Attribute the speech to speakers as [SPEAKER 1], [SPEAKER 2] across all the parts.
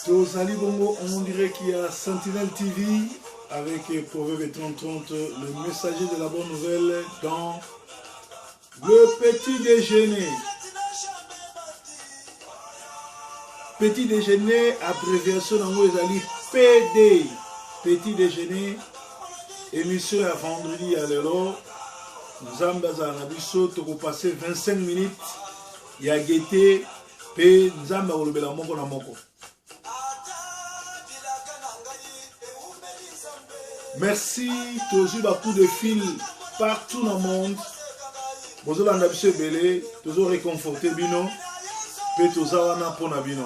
[SPEAKER 1] Tozali Bongo, on dirait qu'il y a Sentinelle TV avec Proverbe 30-30, le messager de la bonne nouvelle dans le petit déjeuner. Petit déjeuner, abréviation en gros, ils PD. Petit déjeuner, émission à vendredi à l'heure. Nous avons passé 25 minutes. Il y a guetté, puis nous avons fait la moko na moko. Merci, toujours beaucoup de fils partout dans le monde. Vous avez un belé, toujours réconforté bino, puis toujours wana pona bino.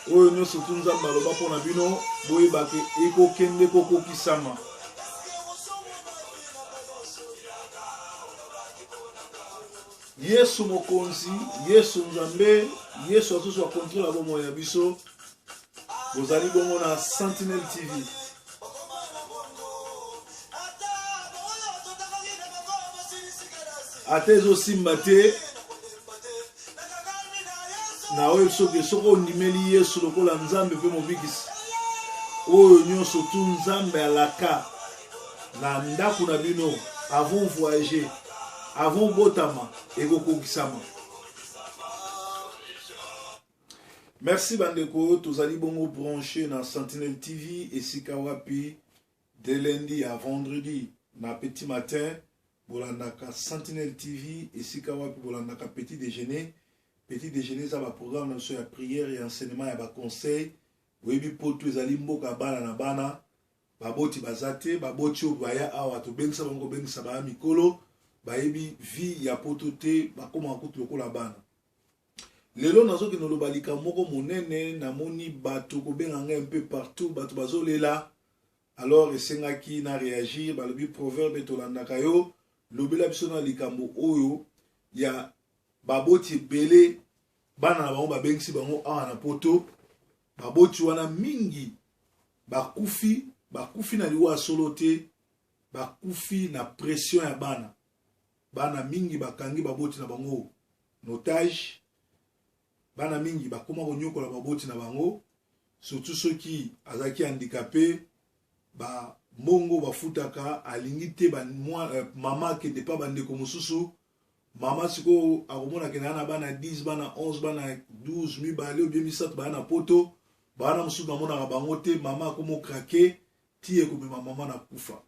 [SPEAKER 1] Oyo nous surtout nous avons maloba pona bino, boye bake eko kende koko kisama. Yesu mokonzi, Yesu nzambe, Yesu azuzu wa contrôle abomo ya biso. Vous allez bongo na Sentinelle TV. Atezo simbate na oyo soki soko ndimeli Yesu lokola nzambe pe mobikisi oyo nyonso tu nzambe alaka na ndako na bino avant voyager avant botama ekokokisama. Merci bandeko, tozali bongo branché na Sentinelle TV esika wapi de lundi à vendredi na petit matin. Bolandaka Sentinelle TV et si kawapi bolandaka petit déjeuner. Petit déjeuner ça va programme sur la prière et enseignement et ba conseil. Webi poto ezali mboka bana na bana. Baboti bazate, baboti obaya awa to bengisa bango bengisa ba mikolo. Bayebi vie ya poto te bakoma kutu lokola bana. Lelo nazo ki noloba lika moko monene na moni bato ko benga un peu partout bato bazolela. Alors esengaki na réagir balobi proverbe tolandaka yo. Lobela biso na likambo oyo ya baboti belé bana na bango babengisi bango awa na poto baboti wana mingi bakufi na liwa solo te bakufi na pression ya bana mingi bakangi baboti na bango notage bana mingi bakoma konyokola baboti na bango surtout ceux qui azaki handicapé ba mongo bafutaka alingi te mama ke depa bandeko mosusu mama siko akomona ke na bana 10 bana 11 bana 12 mibale ou bien misatu bana poto bana mosusu namonaka bango te mama akomo krake ti ekomema mama na kufa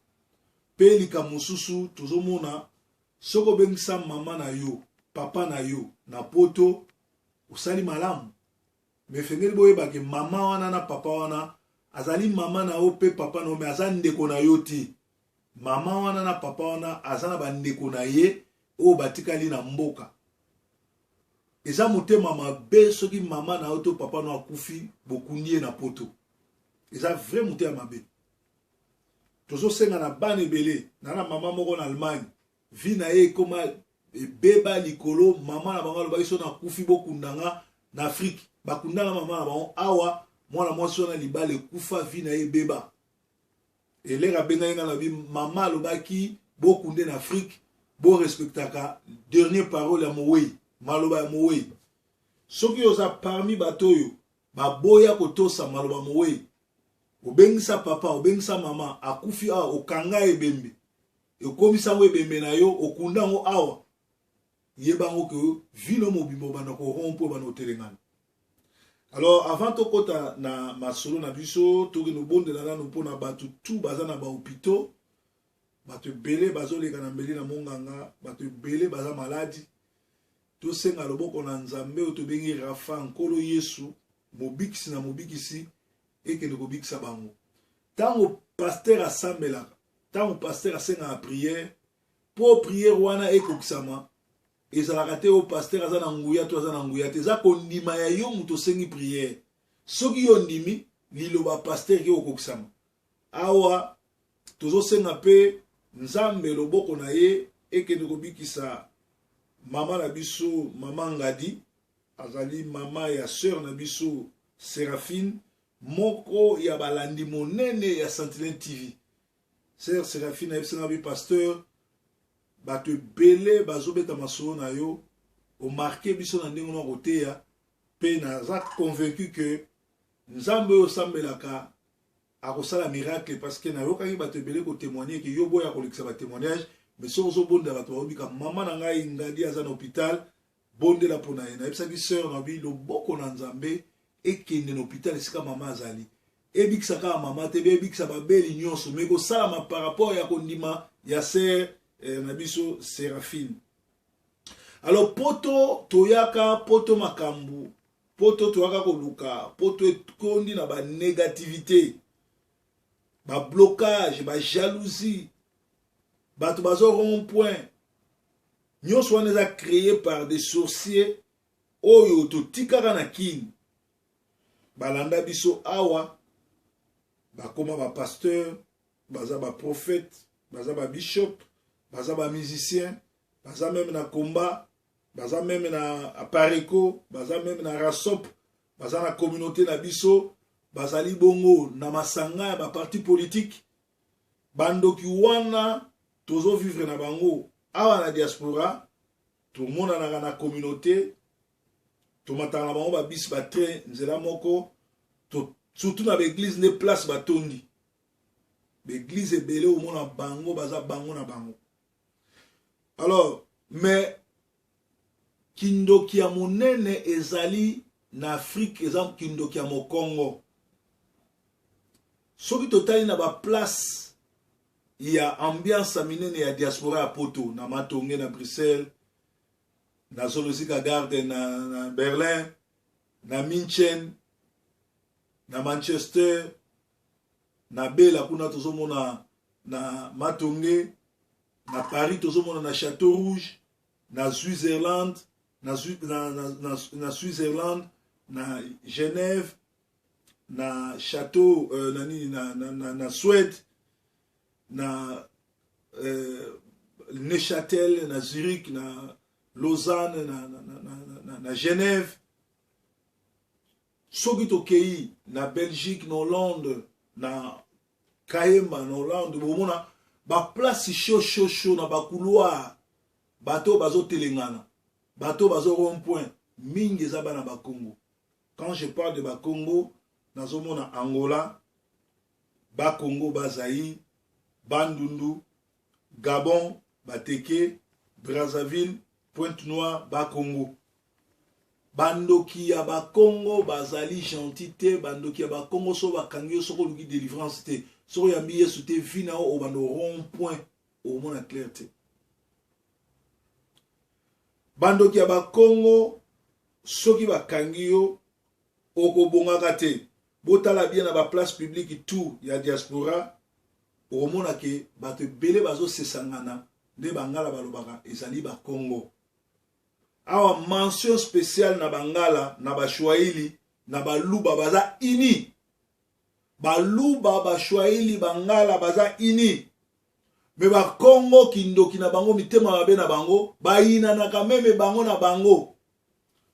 [SPEAKER 1] pe lika mosusu tozomona soko bengisa mama na yo papa na yo na poto osali malamu mefengeli boyeba ke mama wana na papa wana azali mama na yo pe papa na yo me aza ndeko na yo te mama wana na papa wana aza na bandeko na ye oyo batikali na mboka eza motema mabe soki mama na yo to papa na akufi bokundi ye na poto eza vrai motema mabe tozosenga na bana ebele na mama moko na Allemagne vi na ye ekoma ebeba likolo mama na bango alobaki so na kufi bokundanga na Afrique bakundanga mama na bango awa mwana mwasi wana libale kufa vi na ye beba eleka benga yenga na bi mama alobaki bokunde na Afrique bo respectaka dernier parole ya mowei maloba ya mowei soki oza parmi bato oyo baboya kotosa maloba mowei obengisa papa obengisa mama akufi awa okanga ebembe ekomisa ngo ebembe na yo okunda ngo awa yebango ke vino mobimbo bana ko rompo bana otelengana. Alors avant to kota na masolo na biso toki no bonde na nanu pona batu tout baza na ba hôpitaux batu belé bazoleka na mbeli na monganga batu belé baza maladi to senga loboko na nzambe o to bengi Rafa nkolo Yesu mobikisi na mobikisi eke no kobikisa bango tango pasteur asambela tango pasteur asenga na prière pour prière wana ekokisama ezalaka te o pasteur aza na nguya to aza na nguya te eza kondima ya yo muto sengi prière soki yo ndimi liloba pasteur ke okokisama awa tozosenga pe nzambe loboko na ye ekende kobikisa mama na biso mama Ngadi azali mama ya sœur na biso Séraphine moko ya balandi monene ya Sentinelle TV sœur Séraphine ayebisenga bi pasteur bato belé bazobeta masolo na yo o marqué biso na ndenge na koteya pe naza convaincu que nzambe osambelaka akosala miracle parce que na yokaki bato ebele ko témoigner que yo boya kolekisa ba témoignage mais so ozobonda bato babika mama na ngai ngadi aza na hôpital bondela pona ye na yebisaki sœur na bi loboko na nzambe ekende na hôpital esika mama azali ebikisaka mama te bebikisa babeli nyonso mais kosalama par rapport ya kondima ya sœur na biso Séraphine. Alors poto toyaka poto makambu poto toyaka koluka poto ekondi na ba négativité ba blocage ba jalousie bato bazo rond-point nyonso wana eza créé par des sorciers oyo totikaka na kini balanda biso awa bakoma ba pasteur baza ba prophète baza ba bishop baza ba musicien baza même na combat baza même na apareko baza même na rasop baza na communauté na biso bazali bongo na masanga ya ba parti politique bandoki wana tozo vivre na bango awa na diaspora tomonanaka na communauté tomataka na bango babisi batrain nzela moko surtout na baeglise ne place batondi baeglise ebele omona bango baza bango na bango. Alors mais kindoki ya monene ezali na Afrique eza kindoki ya mokongo soki totali na ba place ya ambiance minene ya diaspora ya poto na Matonge na Bruxelles na Zoological Garden na Berlin na München na Manchester na Bela kuna tozomona na Matonge na Paris tozomona na Château Rouge na Switzerland na Switzerland na Genève na Château na Suède na Neuchâtel na Zurich na Lausanne na Genève soki tokei na Belgique na Hollande na Kayemba na Hollande bomona ba place chaud na ba couloir bateau bazo telengana bateau bazo rond-point mingi eza bana ba Congo. Quand je parle de ba Congo nazomona Angola ba Congo bazaï Bandundu Gabon Bateke Brazzaville Pointe-Noire ba Congo. Bandoki ya ba Congo bazali gentité bandoki ya ba Congo so bakangi soko luki délivrance te soko yambi yesu te vina o bando rond-point au mona clarté. Bandoki ya ba Congo soki bakangi yo okobongaka te botala bien na ba place publique tout ya diaspora au mona ke bato bele bazo sesangana nde bangala balobaka ezali ba Congo. Awa mention spéciale na bangala na bashwaili na baluba baza ini baluba bashwaili bangala baza ini me ba Congo kindoki na bango mitema mabe na bango bayina na kameme bango na bango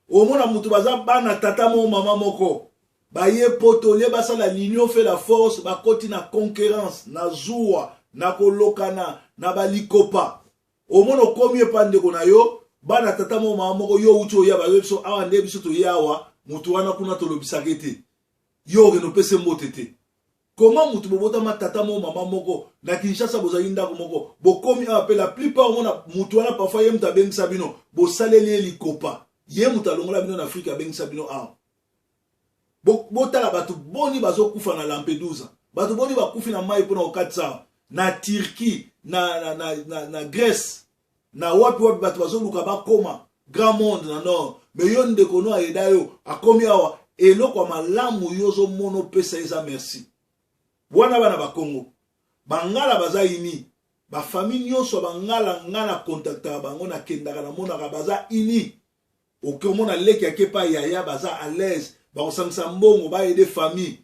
[SPEAKER 1] omona mutu baza bana tata mo mama moko baye potolie basala l'union fait la force bakoti na concurrence na zuwa na kolokana na balikopa omona komie pandeko na yo bana tata mo mama moko yo ucho ya bayeso awa nde biso to yawa mutu wana kuna to lobisaka te yo reno pese mbotete comment mutu bobota matata mo mama moko na Kinshasa bozali ndako moko bokomi ape la plupart mona mutu wana parfois yem tabengisa bino bo saleli likopa ye mutu alongola bino na Afrika bengisa bino awa botala batu boni bazokufa na Lampedusa batu boni bakufi na mai pona okatsa na Turquie na Grèce na wapi batu bazoluka bakoma grand monde na nord mais yo ndeko no ayeda yo akomi awa eloko malamu yozo mono pesa eza merci wana bana ba Congo bangala baza ini ba famille nyonso bangala ngana contacta bango na kendaka na mona ka baza ini okomona leki akepa yaya baza à l'aise ba osangisa mbongo ba aider famille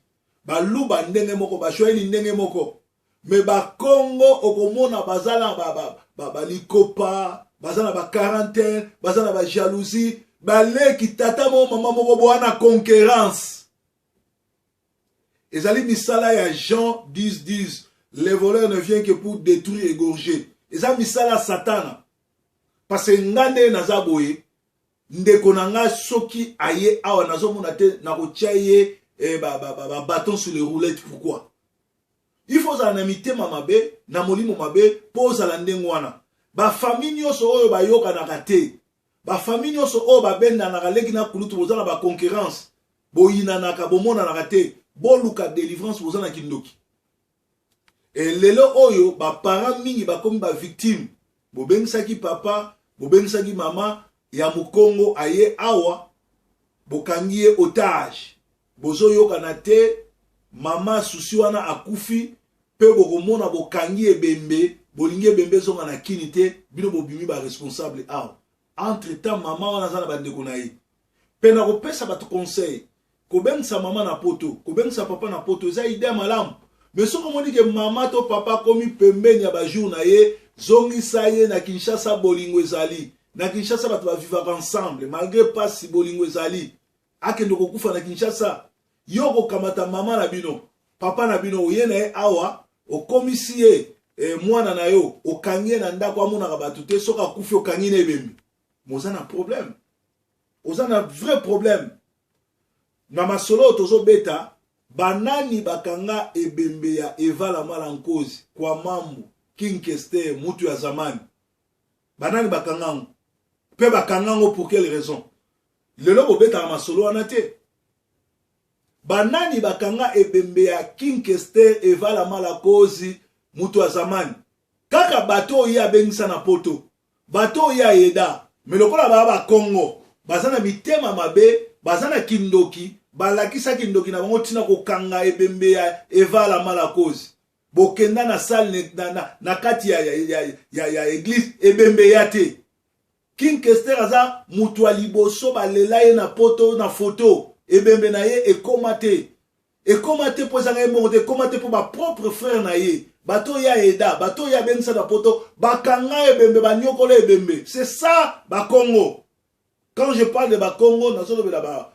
[SPEAKER 1] ba luba ndenge moko ba shweli ndenge moko mais ba Congo okomona bazala ba likopa bazana ba quarantaine bazana ba jalousie ba leki tata mo mama moko boana concurrence ezali misala ya Jean 10:10 les voleurs ne viennent que pour détruire et égorger ezali misala satana parce que ngande nazaboye ndeko nanga soki aye awa nazomona te na kotia ye bâton sur les roulettes. Pourquoi? Il faut en amité mamabe, na molimo mabe, pose à l'andengwana. Ba famille nyoso oyo ba yoka na kate. Ba famille nyoso oyo ba benda na kaleki na kulutu bozana ba concurrence. Bo yina na kabomona na kate. Bo luka délivrance bozana kindoki. Et lelo oyo ba parents mingi ba komi ba victime. Bo bengisaki papa, bo bengisaki mama ya mukongo aye awa. Bo kangiye otage. Bozo yoka na te mama susi wana akufi pe bokomona bokangi ebembe bolingi ebembe zonga na kini te bino bobimi ba responsable awa. Entre temps mama wana zana bandeko na ye pe na kopesa bato conseil kobengisa mama na poto kobengisa papa na poto eza idée malamu mais soko moni ke mama to papa komi pembeni ya ba jour na ye zongisa ye na Kinshasa bolingo ezali na Kinshasa bato ba vivre ensemble malgré pas si bolingo ezali akendo kokufa na Kinshasa yoko kamata mama na bino papa na bino oyena ye awa okomisi ye mwana na yo okangie na ndako amonaka bato te soka kufi okangi na ebembi moza na problème oza na vrai problème na masolo tozo beta banani bakanga ebembe ya evala mala nkozi kwa mambo King Kester mutu ya zamani banani bakangango pe bakangango pour quelle raison lelo bobeta na masolo wana te banani bakanga ebembe ya King Kester evala mala kozi mutu wa zamani kaka bato ya bengisa na poto bato ya eda melokola baba Kongo bazana mitema mabe bazana kindoki balakisa kindoki na bango tina kokanga ebembe ya evala mala kozi bokenda na salle na kati ya église ebembe ya te King Kester aza mutu wa liboso balela ye na poto na photo ebembe na ye ekomate po zanga ebongo te ekomate po ba propre frère na ye bato ya eda bato ya bengisa na poto bakanga ebembe banyokola ebembe c'est ça ba Congo. Quand je parle de ba Congo nazolo bela ba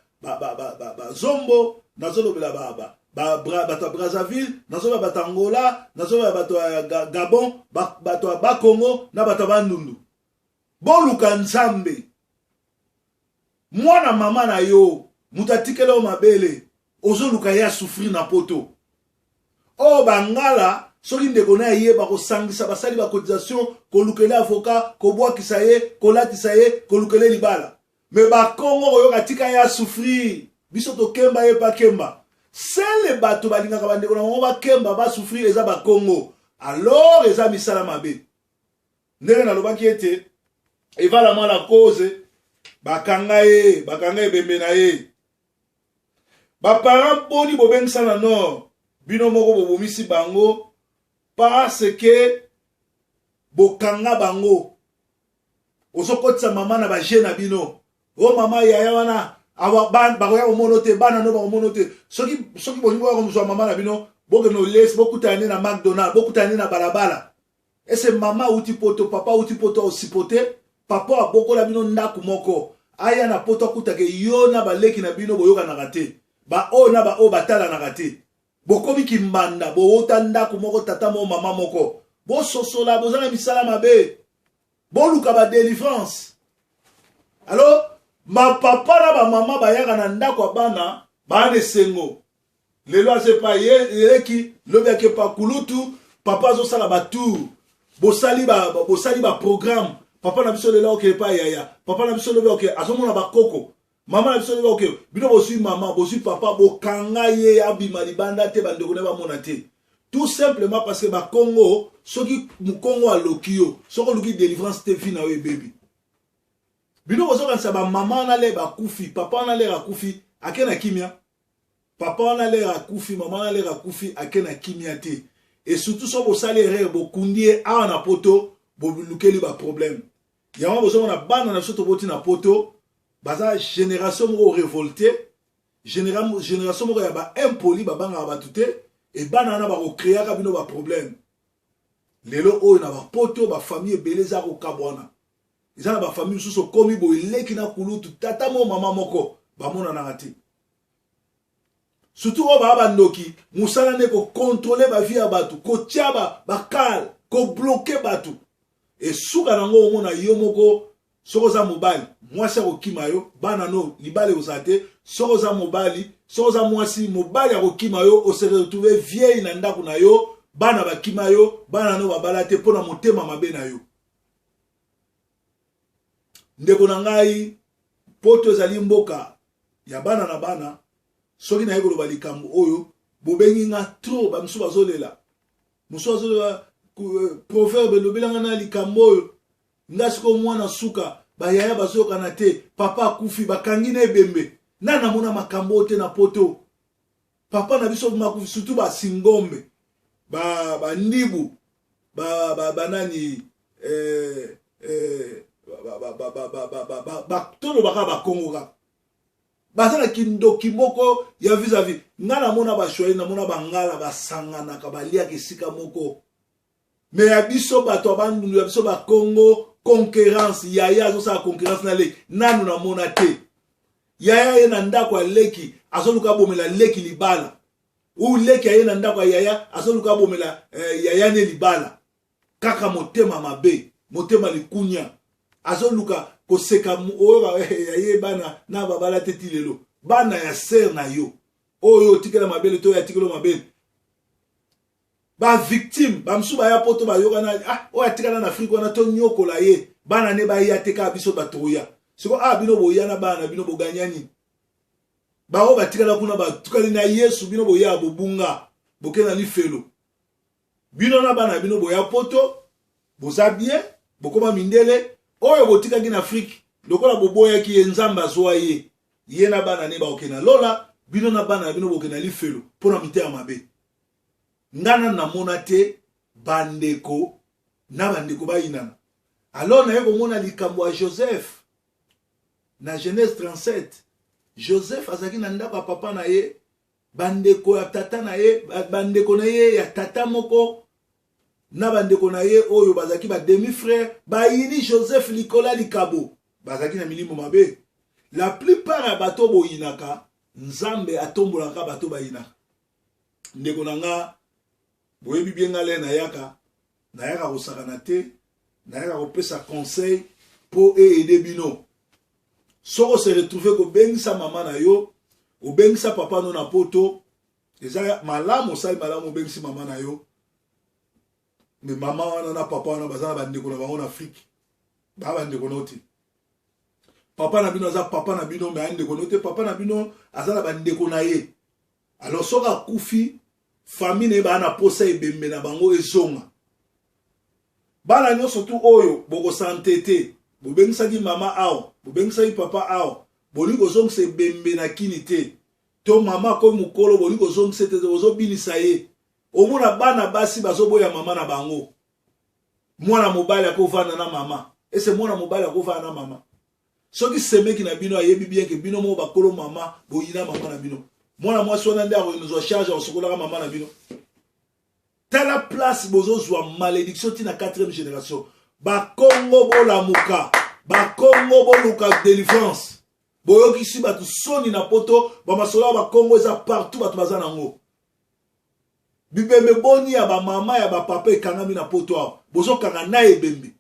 [SPEAKER 1] Zombo nazolo bela bato Brazzaville nazolo bato Angola nazolo bato Gabon bato ba Congo na bato Bandundu boluka nzambe mwana mama na yo mutatikele o mabele ozoluka ya souffrir na poto o bangala soki ndeko na ye bakosangisa basali ba cotisation kolukele avocat kobwakisa ye kolatisa ye kolukele libala me ba Kongo oyoka tika ya souffrir biso to kemba ye pa kemba sele bato balingaka bandeko na bango ba kemba ba souffrir eza ba Kongo alors eza misala mabe ndenge nalobaki ete evala mala cause bakanga ebembe na ye ba parents boni bobengisa na nord bino moko bobomisi bango parce que bokanga bango ozokotisa mama na ba jeune bino o mama yaya wana awa ban bakoya komono te bana no bakomono te soki bolingo ya komzwa mama na bino bokeno les bokutane na McDonald's bokutane na balabala ese mama uti poto papa uti poto osipote papa abokola bino ndaku moko aya na poto akutake yo na baleki na bino boyoka na kate ba o na ba o batala na kate bokomi kimbanda bo ota ndaku moko tata mo mama moko bo sosola bozana misala mabe bo luka ba délivrance alors ma papa na ba mama bayaka na ndako abana bane sengo lelo asepa yeki lobeke pa kulutu papa zo sala ba tour bosali ba programme papa na biso lelo oke pa yaya papa na biso lelo oke azomona ba koko mama na biso lelo oke bino bosui mama bosui papa bokanga ye abima libanda te bandeko ne ba mona te tout simplement parce que ba Congo soki mukongo alokio soko luki délivrance te fina we baby bino bozoka sa ba mama na le ba kufi papa na le ra kufi akena kimia papa na le ra kufi mama na le ra kufi akena kimia te et surtout so bo sali erreur bo kundie a na poto bo lukeli ba problème yama bozo na bana na soto boti na poto baza génération mo révolté génération mo ya ba impoli ba banga ba tuté et bana na ba ko créer ka bino ba problème lelo o na ba poto ba famille beleza ko kabwana izana ba famille suso komi bo ileki na kulutu tata mo mama moko ba mona na ngati surtout o ba ndoki musala ne ko contrôler ba vie ya batu ko tiaba ba kal ko bloquer batu et souka nango mona yo moko sokoza mobali mwasi akokima yo bana no libala ozate sokoza mobali sokoza mwasi mobali akokima yo ose retrouver vieille na ndako na yo bana bakima yo bana no babala te pona motema mabe na yo ndeko na ngai poto ezali mboka ya bana na bana soki na yekoloba likambo oyo bobengi nga trop bamusu bazolela musu bazolela proverbe lobelanga na likambo oyo nga siko mwana suka bayaya bazoyokana te papa akufi bakangi na ebembe nana mona makambo te na poto papa na biso makufi surtout basingombe bandibu banani tolo baka bakongoka bazala kindoki moko ya vis-à-vis nga na mona bashoye na mona bangala basanganaka baliaka esika moko me ya biso bato abandundu ya biso bakongo concurrence yaya azosala concurrence na leki nanu na mona te yaya ye na ndako ya leki azoluka abomela leki libala ou leki aye na ndako ya yaya azoluka abomela yaya ne libala kaka motema mabe motema likunya azoluka koseka oyo yaye bana na babala teti lelo bana ya ser na yo oyo tikela mabele to ya tikelo mabele ba victime bamsu ba ya poto ba yokana oyo atikala na Afrique wana to nyokola ye bana ne ba ya teka biso batoya siko bino boya na bana bino boganyani ba o batikala kuna ba tukali na Yesu bino boya bobunga bokena ni felo bino na bana bino boya poto boza bien bokoma mindele oyo botikaki na Afrique lokola boboya ki enzamba zoa ye na bana ne ba okena lola bino na bana bino bokena lifelo pona mitema mabe ngana na mona te bandeko na bandeko bayinana alors na yeko mona likambo ya Joseph na Genèse 37 Joseph azaki na ndako papa na ye bandeko ya tata na ye bandeko na ye ya tata moko na bandeko na ye oyo bazaki ba demi frère bayini Joseph Likola likabo bazaki na milimo mabe la plupart ya bato boyinaka nzambe atombolaka bato bayinaka ndeko nanga boyebi bien ngale na yaka kosakana te na yaka kopesa conseil po aider bino soko se retrouver ko bengisa mama na yo obengisa papa no na poto eza malamu sai malamu bengisi mama na yo mais mama wana na papa wana bazana bandeko na bango na Afrique bandeko noti papa na bino aza papa na bino mais andeko noti papa na bino azala bandeko na ye alors soka kufi famille bana posa ebembe na bango ezonga bana nyo surtout oyo boko santete bobengisa ki mama awo bobengisa ki papa awo boli kozongisa ebembe na kini te to mama ko mukolo boli kozongisa te ozobinisa ye omona bana basi bazoboya mama na bango mwana mobali akovana na mama ese mwana mobali akovana na mama soki semeki na bino ayebi bien ke bino mo bakolo mama boyina mama na bino mwana mwasi wana nde akoyinozwa charge osokolaka mama na bino tala place bozozwa malédiction tina 4e génération bakongo bolamuka bakongo boluka délivrance boyokisi bato soni na poto bamasolo ya bakongo eza partout bato baza nango bibembe boni ya bamama ya bapapa ekangami na poto awa bozokanga na ebembe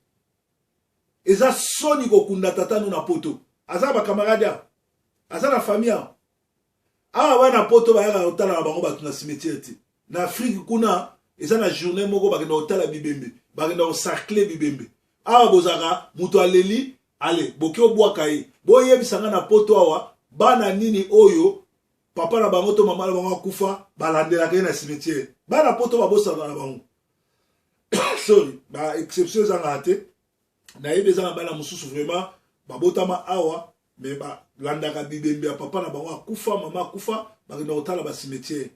[SPEAKER 1] eza soni kokunda tatano na poto aza bakamarade awa aza na famille awa bana poto bayaka kotala na bango bato na cimetière te na Afrique kuna eza na journée moko bakenda kotala bibembe bakenda kosarcle bibembe awa bozaka mutu aleli ale boki obwaka ye boyebisanga na poto awa bana nini oyo papa na bango to mama na bango akufa balandelaka ye na cimetière bana poto babosana na bango sorry ba exception ezanga te nayebi eza na bana mosusu vraiment babotama awa me balandaka bibembe ya papa na bango akufa mama akufa bakenda kotala bacimetière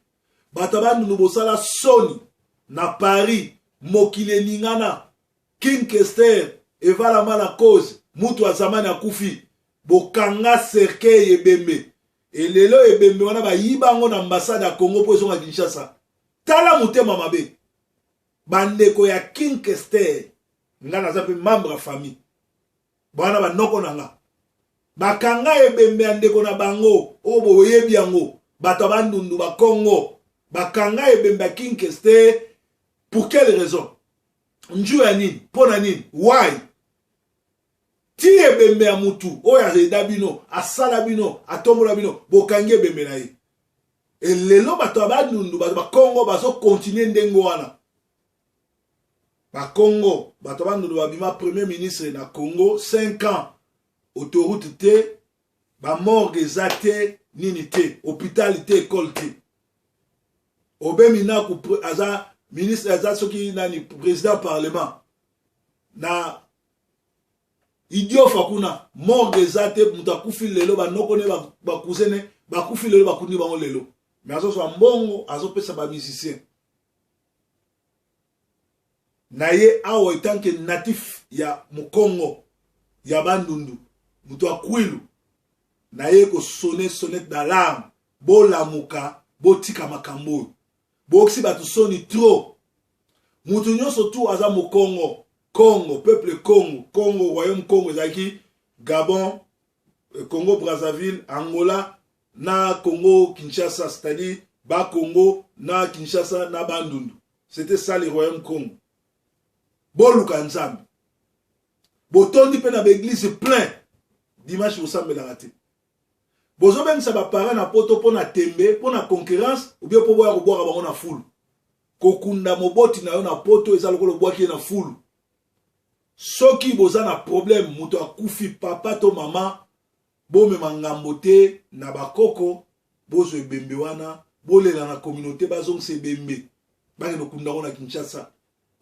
[SPEAKER 1] bato bandundu bosala soni na Paris mokili eningana King Kester evala mala cause mutu wa zamani akufi bokanga cercueil ebembe elelo ebembe wana bayibango na ambassade ya Congo po ezonga Kinshasa tala mutema mabe bandeko ya King Kester nga naza pe membre ya famille bana banoko nanga bakanga ebembe ya ndeko na bango oyo boyebi yango bato bandundu bakongo bakanga ebembe ya King Kester pour quelle raison nju ya nini pona nini why ti bembe ya mutu oyo azeda bino asala bino atombola bino bokangi ebembe na ye elelo bato ya bandundu bato bakongo bazokontinue ndenge wana bakongo bato ya bandundu babima premier ministre na Congo 5 ans autoroute te bamorgue eza te nini te hôpital te école te obemi na aza ministre aza soki nani président parlement na idiot fakuna morgue eza te mutu akufi lelo banoko ne bakuzene bakufi lelo bakundi bango lelo mais azozwa mbongo azopesa bamusicien na ye awa etanke natif ya mukongo ya bandundu mutu akwilu na ye kosone sonnette d'alarme bolamuka botika makambo oyo boksi bato soni trop mutu nyonso tu aza mukongo Congo, peuple Congo, Congo, royaume Congo, ezaki Gabon, Congo Brazzaville, Angola, na Congo Kinshasa, c'est-à-dire Bas Congo, na Kinshasa, na Bandundu. C'était ça le royaume Congo. Boluka nzambe. Botondi pe na l'église plein. Dimanche vous la raté. Bozo même ça va paraître na poto pour na tembe, pour na concurrence ou bien pour boire bango na foule. Kokunda moboti na yo na poto eza lokolo bois qui na foule. Soki boza na problème muto akufi papa to mama bo me mangambo te na bakoko bozo ebembe wana bolela na communauté bazong se bembe bangi no kunda na Kinshasa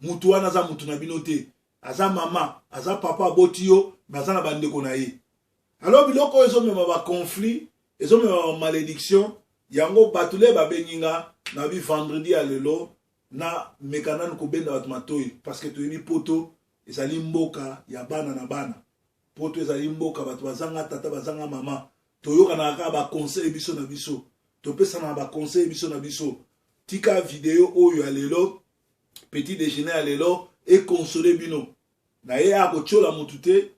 [SPEAKER 1] mutu wana za mutu na binote aza mama aza papa botio baza na bandeko na ye alors biloko ezo mema ba conflit ezo mema ba malédiction yango batule ba beninga na bi vendredi à lelo na mekana ko benda bat matoyi parce que to yebi poto ezali mboka ya bana na bana poto ezali mboka bato bazanga tata bazanga mama toyoka na ka ba conseil biso na biso topesa na ba conseil biso na biso tika video oyo ya lelo petit déjeuner ya lelo et consoler bino na ye akochola mutute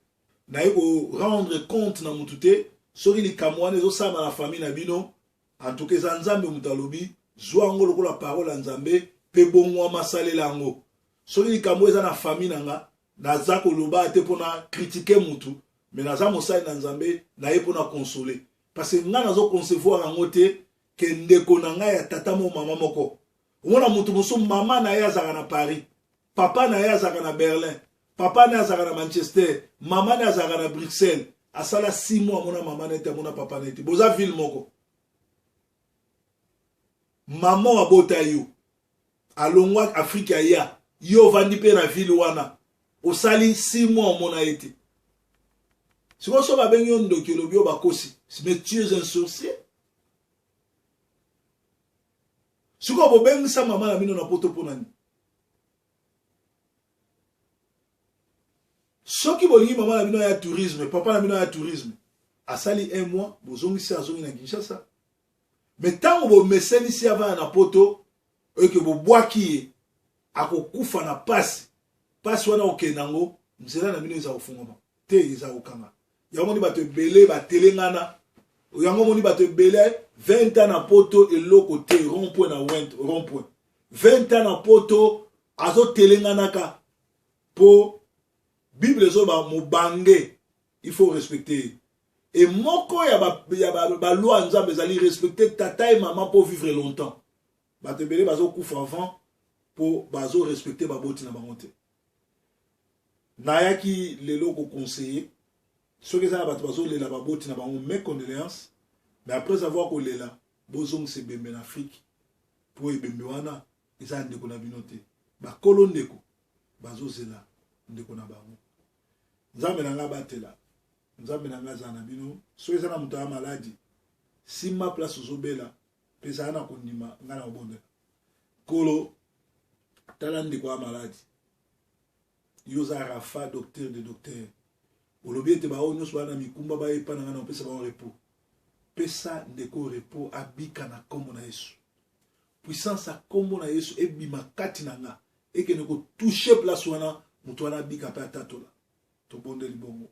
[SPEAKER 1] na ye ko rendre compte na mutute soki likamwana ezosama na famille na bino en tout cas nzambe mutalobi zwango lokola parole ya nzambe pe bongwa masalela yango soki likambo eza na famille nanga naza koloba te pona critiquer mutu mais naza mosali na nzambe na ye pona consoler parce que nga nazo concevoir yango te ke ndeko na ngai ya tata mo mama moko omona mutu moso mama na ye azaka na Paris papa na ye azaka na Berlin papa na ye azaka na Manchester mama na ye azaka na Bruxelles asala 6 mois amona mama na ete amona papa na ete boza ville moko mama abota yo alongwa Afrique ya yo vandi pe na ville wana osali 6 mois omona ete siko so babengi yo ndoki lobi yo bakosi mais tu es un sorcier siko bobengi sa mama na bino na poto ponani soki bolingi mama na bino ya tourisme papa na bino ya tourisme asali 1 mois bozongisi azongi na Kinshasa mais tango bomeseni si ava na poto eke bobwaki ye akokufa na pasi wana okendango nzela na bino eza kofungama te eza kokanga yango moni bato ebele batelengana yango moni bato ebele 20 ans na poto eloko te rond-point na rond-point 20 ans na poto azotelenganaka po Bible ezoba mobange il faut respecter et moko ya ba loi nzambe ezali respecter tata et maman pour vivre longtemps bato ebele bazokufa avant po bazo respecter baboti na bango te nayaki lelo ko conseiller soki eza na bato bazolela baboti na bango mes condoléances mais après avoir kolela bozongisa ebembe na Afrique po ebembe wana eza ndeko na bino te bakolo ndeko bazozela ndeko na bango nzambe na nga batela nzambe na nga za na bino soki eza na moto ya maladi sima place ozobela pesa na kondima nga na obondela kolo tala ndeko ya maladi yoza rafa docteur de docteur olobi ete bao nyonso bana mikumba bayepa na nga na opesa bao repos pesa ndeko repos abika na kombo na Yesu puissance a kombo na Yesu ebima kati na nga ekende ko toucher place wana mutu wana abika pe atatola tobondeli bongo